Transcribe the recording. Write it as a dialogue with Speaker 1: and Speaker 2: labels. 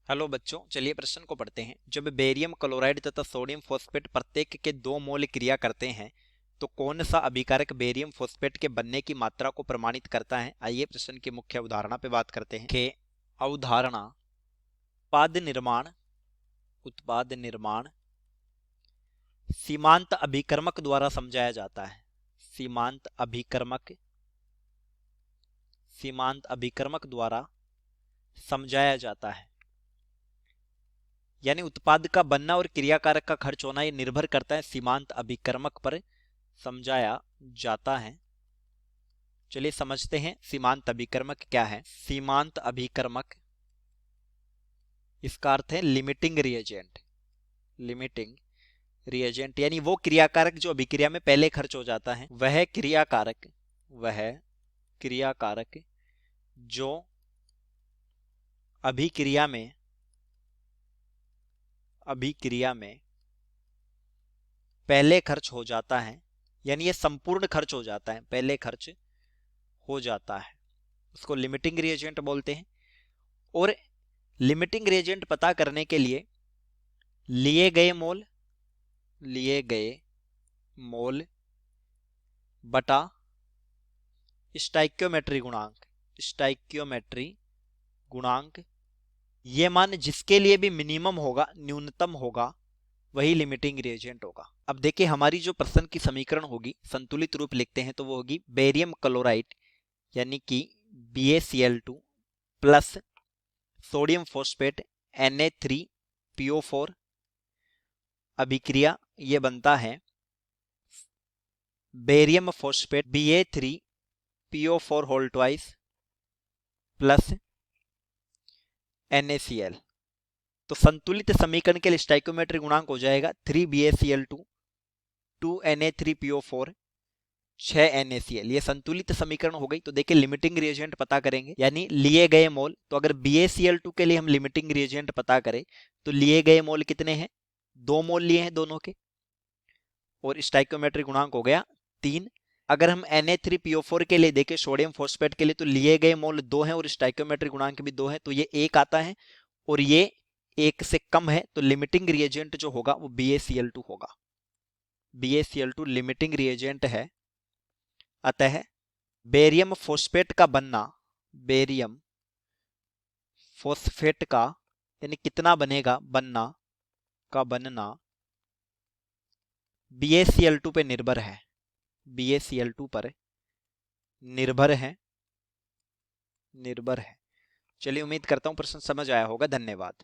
Speaker 1: Hello बच्चों, चलिए प्रश्न को पढ़ते हैं। जब बेरियम क्लोराइड तथा सोडियम फॉस्फेट प्रत्येक के 2 मोल क्रिया करते हैं तो कौन सा अभिकारक बेरियम फॉस्फेट के बनने की मात्रा को प्रमाणित करता है। आइए प्रश्न की मुख्य अवधारणा पे बात करते हैं। के अवधारणा उत्पाद निर्माण सीमांत अभिकर्मक द्वारा समझाया जाता है। सीमांत अभिकर्मक द्वारा समझाया जाता है, यानी उत्पाद का बनना और क्रियाकारक का खर्च होना ये निर्भर करता है सीमांत अभिकर्मक पर समझाया जाता है। चलिए समझते हैं सीमांत अभिकर्मक क्या है। सीमांत अभिकर्मक, इसका अर्थ है लिमिटिंग रिएजेंट यानी वो क्रियाकारक जो अभिक्रिया में पहले खर्च हो जाता है। वह क्रियाकारक जो अभिक्रिया में पहले खर्च हो जाता है, यानी ये संपूर्ण खर्च हो जाता है, पहले खर्च हो जाता है, उसको लिमिटिंग रिएजेंट बोलते हैं। और लिमिटिंग रिएजेंट पता करने के लिए लिए गए मोल बटा स्टाइक्योमेट्री गुणांक, ये मान जिसके लिए भी मिनिमम होगा, न्यूनतम होगा, वही लिमिटिंग रिएजेंट होगा। अब देखिए हमारी जो प्रश्न की समीकरण होगी, संतुलित रूप लिखते हैं तो वो होगी बेरियम क्लोराइड यानी कि BaCl2 plus sodium phosphate Na3PO4 अभिक्रिया ये बनता है barium phosphate Ba3PO4 whole twice plus NaCl। तो संतुलित समीकरण के लिए स्टाइक्योमेट्रिक गुणांक हो जाएगा 3BaCl2 2Na3PO4 6NaCl। ये संतुलित समीकरण हो गई। तो देखिए लिमिटिंग रिएजेंट पता करेंगे, यानी लिए गए मोल। तो अगर BaCl2 के लिए हम लिमिटिंग रिएजेंट पता करें तो लिए गए मोल कितने हैं, 2 मोल लिए हैं दोनों के, और स्टाइक्योमेट्रिक गुणांक हो गया 3। अगर हम Na3PO4 के लिए देखें, सोडियम फॉस्फेट के लिए, तो लिए गए मोल 2 हैं और स्टाइक्योमेट्रिक गुणांक भी 2 है, तो ये 1 आता है और ये 1 से कम है। तो लिमिटिंग रिएजेंट जो होगा वो BaCl2 होगा। BaCl2 लिमिटिंग रिएजेंट है। अतः बेरियम फॉस्फेट का यानी कितना बनेगा, बनना BaCl2 पे निर्भर है, BaCl2 पर निर्भर है। चलिए उम्मीद करता हूं प्रश्न समझ आया होगा। धन्यवाद।